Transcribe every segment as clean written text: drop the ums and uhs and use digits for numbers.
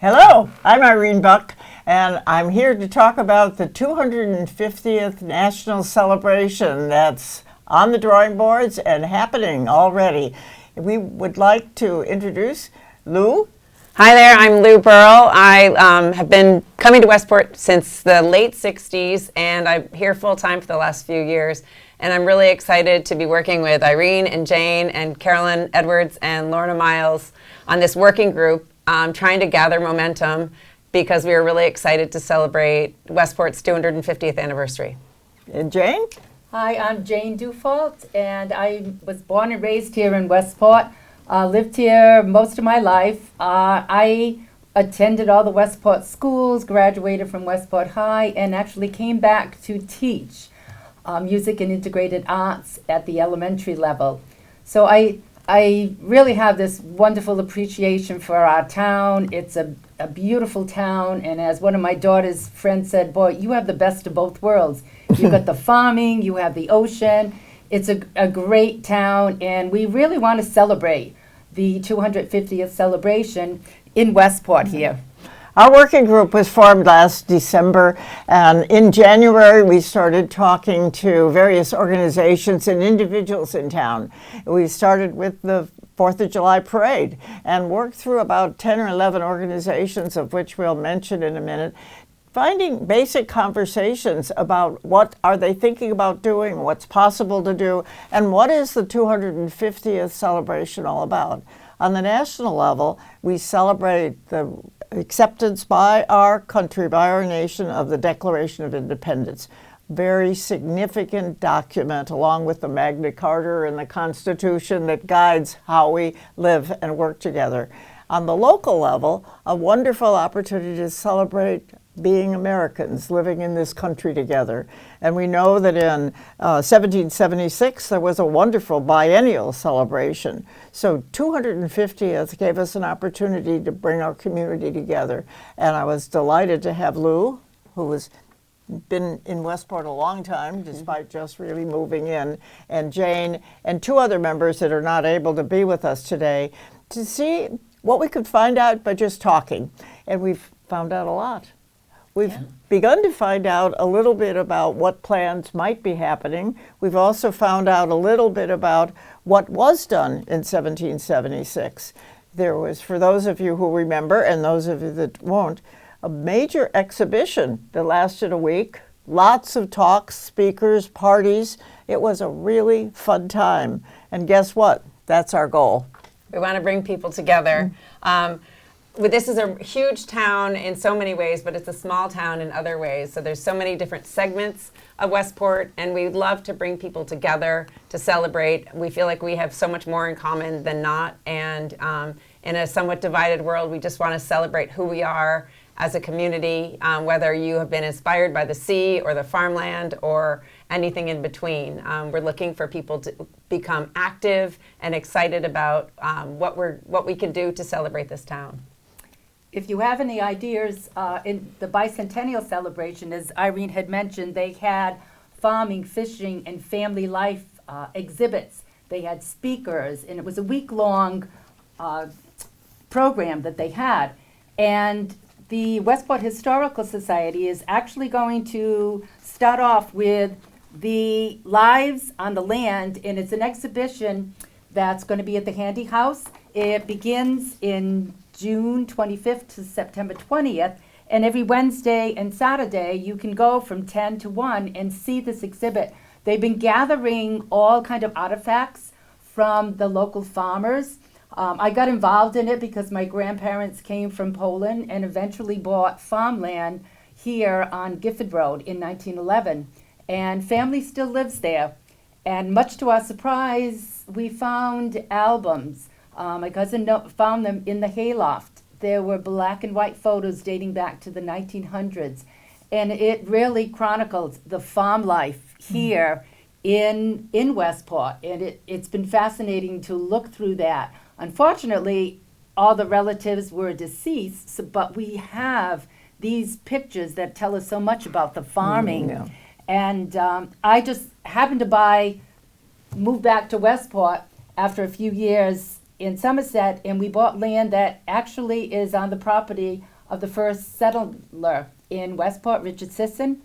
Hello, I'm Irene Buck, and I'm here to talk about the 250th National Celebration that's on the drawing boards and happening already. We would like to introduce Lou. Hi there, I'm Lou Burrell. I have been coming to Westport since the late 60s, and I'm here full-time for the last few years. And I'm really excited to be working with Irene and Jane and Carolyn Edwards and Lorna Miles on this working group, trying to gather momentum because we are really excited to celebrate Westport's 250th anniversary. And Jane? Hi, I'm Jane Dufault, and I was born and raised here in Westport. Lived here most of my life. I attended all the Westport schools, graduated from Westport High, and actually came back to teach music and integrated arts at the elementary level. So I really have this wonderful appreciation for our town. It's a beautiful town, and as one of my daughter's friends said, boy, you have the best of both worlds. You've got the farming, you have the ocean. It's a great town, and we really want to celebrate the 250th celebration in Westport here. Our working group was formed last December, and in January we started talking to various organizations and individuals in town. We started with the 4th of July parade and worked through about 10 or 11 organizations, of which we'll mention in a minute, finding basic conversations about what are they thinking about doing, what's possible to do, and what is the 250th celebration all about. On the national level, we celebrate the acceptance by our country, by our nation, of the Declaration of Independence. Very significant document, along with the Magna Carta and the Constitution, that guides how we live and work together. On the local level, a wonderful opportunity to celebrate being Americans living in this country together. And we know that in 1776 there was a wonderful biennial celebration. So 250th gave us an opportunity to bring our community together. And I was delighted to have Lou, who has been in Westport a long time, despite just really moving in, and Jane, and two other members that are not able to be with us today, to see what we could find out by just talking. And we've found out a lot. We've begun to find out a little bit about what plans might be happening. We've also found out a little bit about what was done in 1776. There was, for those of you who remember, and those of you that won't, a major exhibition that lasted a week. Lots of talks, speakers, parties. It was a really fun time. And guess what? That's our goal. We want to bring people together. This is a huge town in so many ways, but it's a small town in other ways. So there's so many different segments of Westport, and we'd love to bring people together to celebrate. We feel like we have so much more in common than not, and in a somewhat divided world, we just want to celebrate who we are as a community, whether you have been inspired by the sea or the farmland or anything in between. We're looking for people to become active and excited about what we can do to celebrate this town. If you have any ideas, in the bicentennial celebration, as Irene had mentioned, they had farming, fishing, and family life exhibits. They had speakers, and it was a week-long program that they had. And the Westport Historical Society is actually going to start off with the lives on the land, and it's an exhibition that's going to be at the Handy House. It begins in June 25th to September 20th, and every Wednesday and Saturday you can go from 10 to 1 and see this exhibit. They've been gathering all kind of artifacts from the local farmers. I got involved in it because my grandparents came from Poland and eventually bought farmland here on Gifford Road in 1911, and family still lives there. And much to our surprise, we found albums. My cousin found them in the hayloft. There were black and white photos dating back to the 1900s. And it really chronicles the farm life here in Westport. And it's been fascinating to look through that. Unfortunately, all the relatives were deceased, but we have these pictures that tell us so much about the farming. And I just happened to move back to Westport after a few years in Somerset, and we bought land that actually is on the property of the first settler in Westport, Richard Sisson.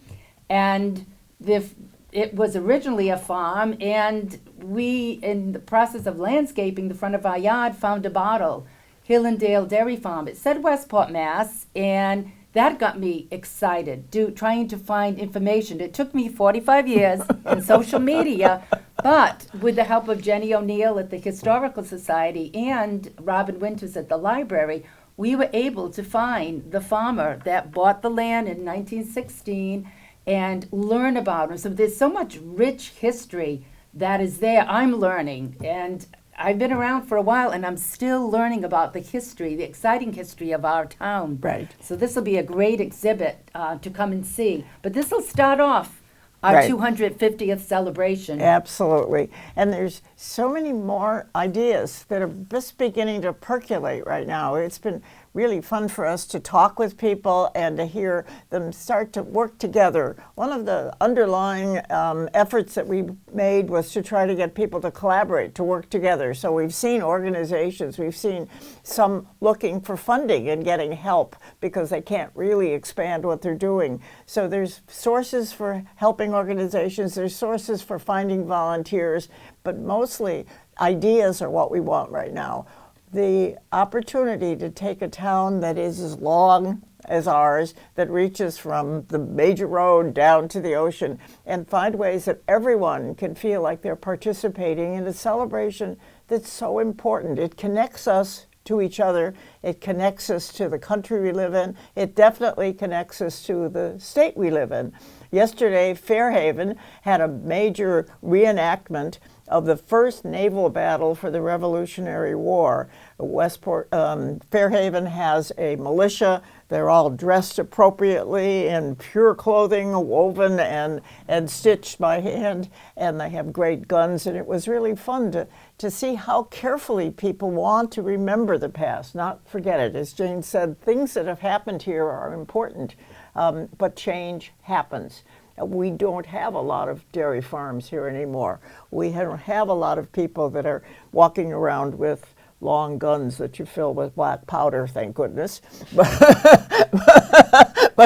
And it was originally a farm, and we, in the process of landscaping the front of our yard, found a bottle, Hill and Dale Dairy Farm. It said Westport, Mass, and that got me excited, trying to find information. It took me 45 years in social media, but with the help of Jenny O'Neill at the Historical Society and Robin Winters at the library, we were able to find the farmer that bought the land in 1916 and learn about him. So there's so much rich history that is there. I'm learning, and I've been around for a while, and I'm still learning about the history, the exciting history of our town. Right. So this will be a great exhibit to come and see. But this will start off our Right. 250th celebration. Absolutely. And there's so many more ideas that are just beginning to percolate right now. It's been really fun for us to talk with people and to hear them start to work together. One of the underlying efforts that we made was to try to get people to collaborate, to work together. So we've seen organizations, we've seen some looking for funding and getting help because they can't really expand what they're doing. So there's sources for helping organizations, there's sources for finding volunteers, but mostly ideas are what we want right now. The opportunity to take a town that is as long as ours, that reaches from the major road down to the ocean, and find ways that everyone can feel like they're participating in a celebration that's so important. It connects us to each other. It connects us to the country we live in. It definitely connects us to the state we live in. Yesterday, Fairhaven had a major reenactment of the first naval battle for the Revolutionary War. Westport, Fairhaven has a militia. They're all dressed appropriately in pure clothing, woven and stitched by hand, and they have great guns. And it was really fun to see how carefully people want to remember the past, not forget it. As Jane said, things that have happened here are important, but change happens. We don't have a lot of dairy farms here anymore. We don't have a lot of people that are walking around with long guns that you fill with black powder, thank goodness. But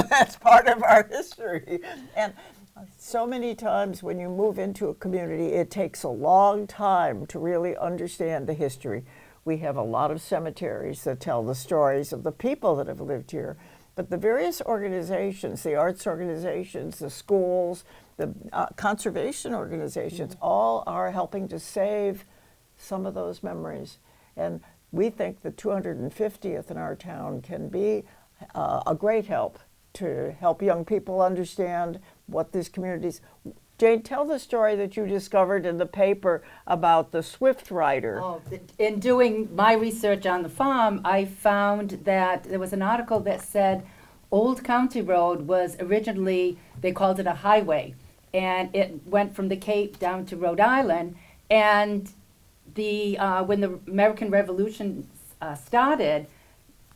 that's part of our history. And so many times when you move into a community, it takes a long time to really understand the history. We have a lot of cemeteries that tell the stories of the people that have lived here. But the various organizations, the arts organizations, the schools, the conservation organizations, all are helping to save some of those memories. And we think the 250th in our town can be a great help to help young people understand what these communities. Jane, tell the story that you discovered in the paper about the Swift rider. Oh, in doing my research on the farm, I found that there was an article that said Old County Road was originally, they called it a highway, and it went from the Cape down to Rhode Island. And when the American Revolution started,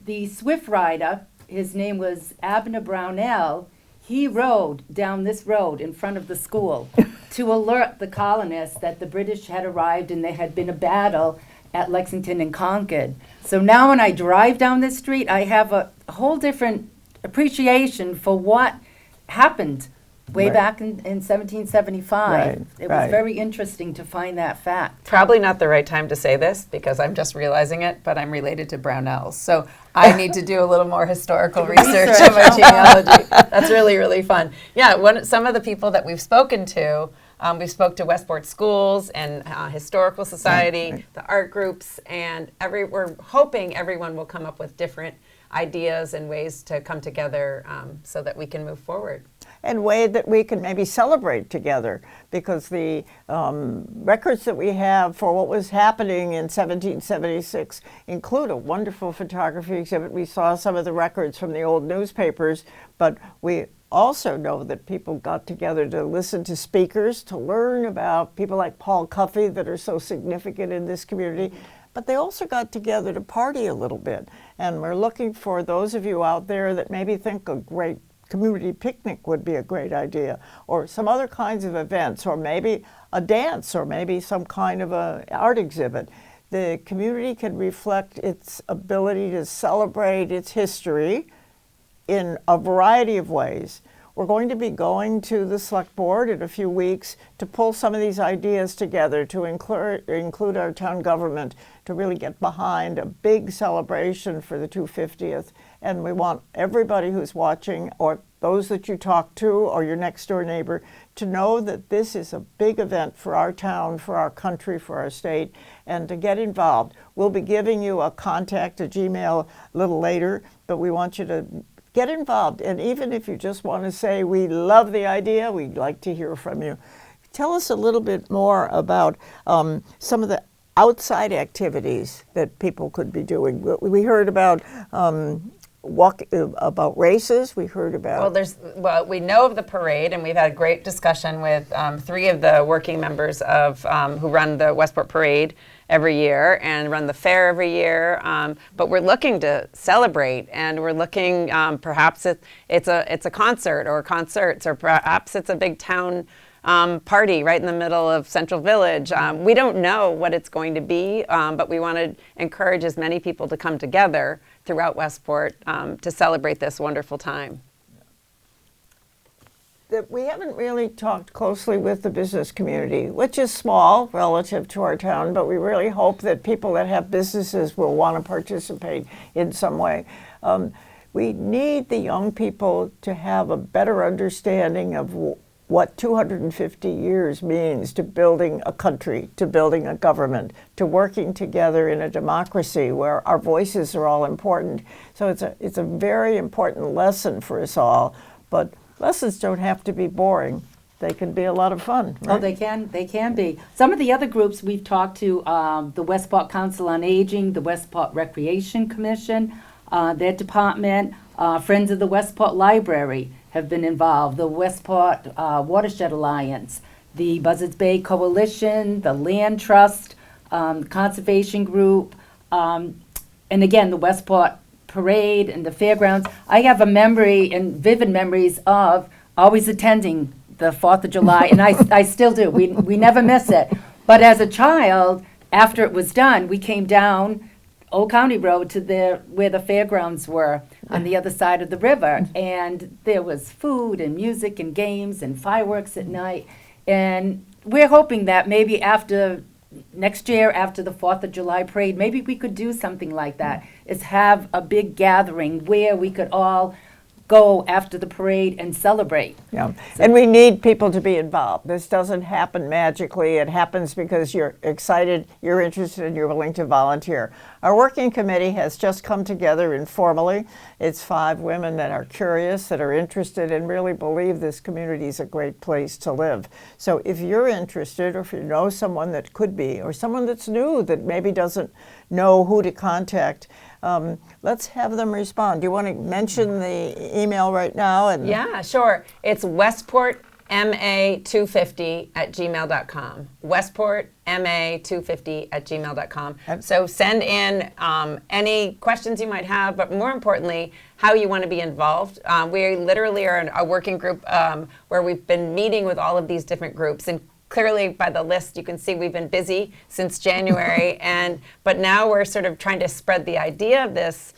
the Swift rider, his name was Abner Brownell, he rode down this road in front of the school to alert the colonists that the British had arrived and there had been a battle at Lexington and Concord. So now when I drive down this street, I have a whole different appreciation for what happened way Right. back in 1775. Right, It was right. very interesting to find that fact. Probably not the right time to say this because I'm just realizing it, but I'm related to Brownells. So I need to do a little more historical research on my genealogy. That's really, really fun. Yeah, some of the people that we've spoken to, we spoke to Westport Schools and Historical Society, Right. the art groups, and we're hoping everyone will come up with different ideas and ways to come together so that we can move forward. And way that we can maybe celebrate together, because the records that we have for what was happening in 1776 include a wonderful photography exhibit. We saw some of the records from the old newspapers, but we also know that people got together to listen to speakers, to learn about people like Paul Cuffey that are so significant in this community. But they also got together to party a little bit. And we're looking for those of you out there that maybe think a great community picnic would be a great idea, or some other kinds of events, or maybe a dance, or maybe some kind of a art exhibit. the community can reflect its ability to celebrate its history in a variety of ways. We're going to be going to the select board in a few weeks to pull some of these ideas together, to include our town government, to really get behind a big celebration for the 250th. And we want everybody who's watching, or those that you talk to, or your next door neighbor, to know that this is a big event for our town, for our country, for our state, and to get involved. We'll be giving you a contact, a Gmail a little later, but we want you to get involved. And even if you just want to say, we love the idea, we'd like to hear from you. Tell us a little bit more about some of the outside activities that people could be doing. We heard about about races. We heard about we know of the parade, and we've had a great discussion with 3 of the working members of who run the Westport Parade every year and run the fair every year. But we're looking to celebrate, and we're looking perhaps it's a concert or concerts, or perhaps it's a big town party right in the middle of Central Village. We don't know what it's going to be, but we want to encourage as many people to come together throughout Westport to celebrate this wonderful time. We haven't really talked closely with the business community, which is small relative to our town, but we really hope that people that have businesses will want to participate in some way. We need the young people to have a better understanding of what 250 years means to building a country, to building a government, to working together in a democracy where our voices are all important. So it's a very important lesson for us all, but lessons don't have to be boring. They can be a lot of fun, right? Oh, they can be. Some of the other groups we've talked to, the Westport Council on Aging, the Westport Recreation Commission, their department, Friends of the Westport Library have been involved, the Westport Watershed Alliance, the Buzzards Bay Coalition, the Land Trust, Conservation Group, and again, the Westport Parade and the fairgrounds. I have a memory and vivid memories of always attending the 4th of July, and I still do. We never miss it. But as a child, after it was done, we came down Old County Road to where the fairgrounds were on the other side of the river, and there was food and music and games and fireworks at night. And we're hoping that maybe next year, after the 4th of July parade, maybe we could do something like that, is have a big gathering where we could all go after the parade and celebrate. Yeah, and we need people to be involved. This doesn't happen magically. It happens because you're excited, you're interested, and you're willing to volunteer. Our working committee has just come together informally. It's 5 women that are curious, that are interested, and really believe this community is a great place to live. So if you're interested, or if you know someone that could be, or someone that's new that maybe doesn't know who to contact, let's have them respond. Do you want to mention the email right now? Yeah, sure. It's westportma250@gmail.com. westportma250@gmail.com. So send in any questions you might have, but more importantly, how you want to be involved. We literally are a working group where we've been meeting with all of these different groups, and clearly by the list you can see we've been busy since January, but now we're sort of trying to spread the idea of this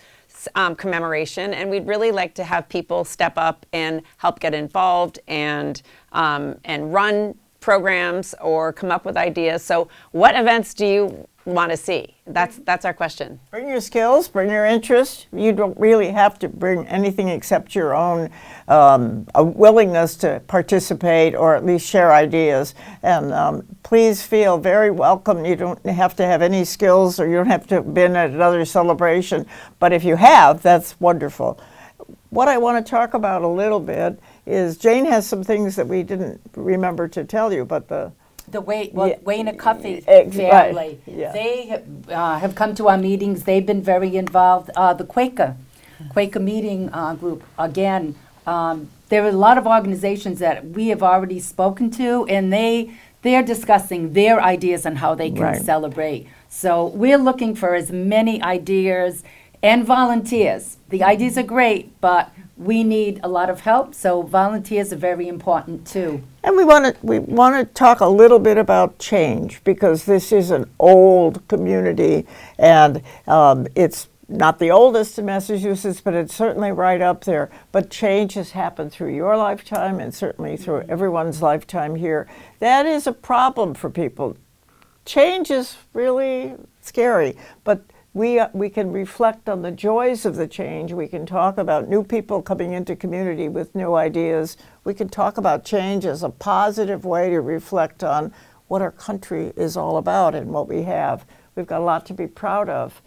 commemoration, and we'd really like to have people step up and help get involved and run programs or come up with ideas. So what events do you want to see? That's our question. Bring your skills, bring your interest. You don't really have to bring anything except your own a willingness to participate or at least share ideas. And please feel very welcome. You don't have to have any skills, or you don't have to have been at another celebration. But if you have, that's wonderful. What I want to talk about a little bit is Jane has some things that we didn't remember to tell you, but the Wayne and Cuffey Right. family. Yeah. They have come to our meetings. They've been very involved. The Quaker meeting group, again, there are a lot of organizations that we have already spoken to, and they're discussing their ideas on how they can Right. celebrate. So we're looking for as many ideas and volunteers. The ideas are great, but we need a lot of help, so volunteers are very important too. And we want to talk a little bit about change, because this is an old community, and it's not the oldest in Massachusetts, but it's certainly right up there. But change has happened through your lifetime and certainly through everyone's lifetime here. That is a problem for people. Change is really scary, but we can reflect on the joys of the change. We can talk about new people coming into community with new ideas. We can talk about change as a positive way to reflect on what our country is all about and what we have. We've got a lot to be proud of.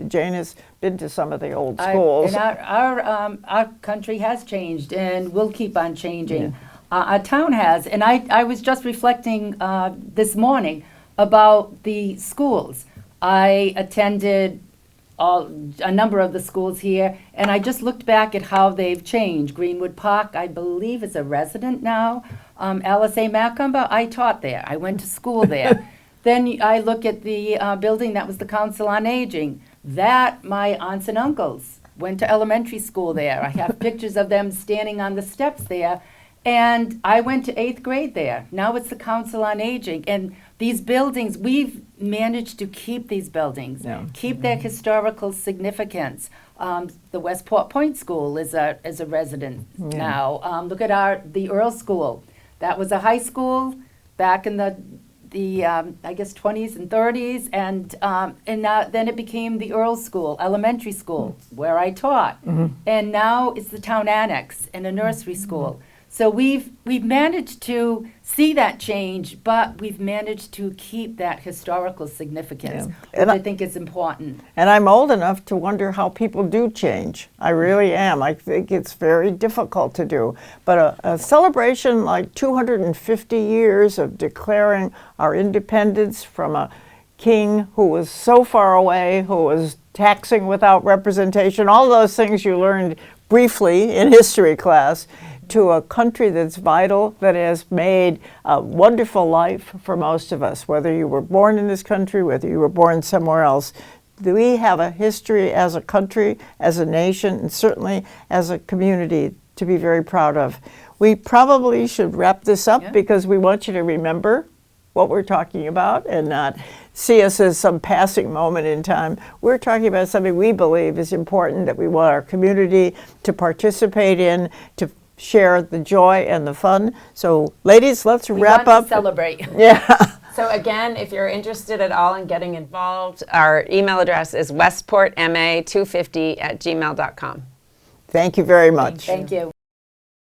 Jane has been to some of the old schools. And our country has changed and will keep on changing. Our town has. And I was just reflecting this morning about the schools. I attended a number of the schools here, and I just looked back at how they've changed. Greenwood Park, I believe, is a resident now. Alice A. Macumber, I taught there. I went to school there. Then I look at the building that was the Council on Aging. That, my aunts and uncles went to elementary school there. I have pictures of them standing on the steps there. And I went to 8th grade there. Now it's the Council on Aging. And these buildings, we've managed to keep these buildings, keep their historical significance. The Westport Point School is a resident now. Look at the Earl School. That was a high school back in the I guess 20s and 30s, and then it became the Earl School, elementary school, where I taught. And now it's the town annex and a nursery school. So we've managed to see that change, but we've managed to keep that historical significance, which I think is important. And I'm old enough to wonder how people do change. I really am. I think it's very difficult to do. But a celebration like 250 years of declaring our independence from a king who was so far away, who was taxing without representation, all those things you learned briefly in history class, to a country that's vital, that has made a wonderful life for most of us, whether you were born in this country, whether you were born somewhere else. We have a history as a country, as a nation, and certainly as a community to be very proud of. We probably should wrap this up because we want you to remember what we're talking about and not see us as some passing moment in time. We're talking about something we believe is important, that we want our community to participate in, to share the joy and the fun. So ladies, let's wrap up. To celebrate. Yeah. So again, if you're interested at all in getting involved, our email address is westportma250@gmail.com. Thank you very much. Thank you.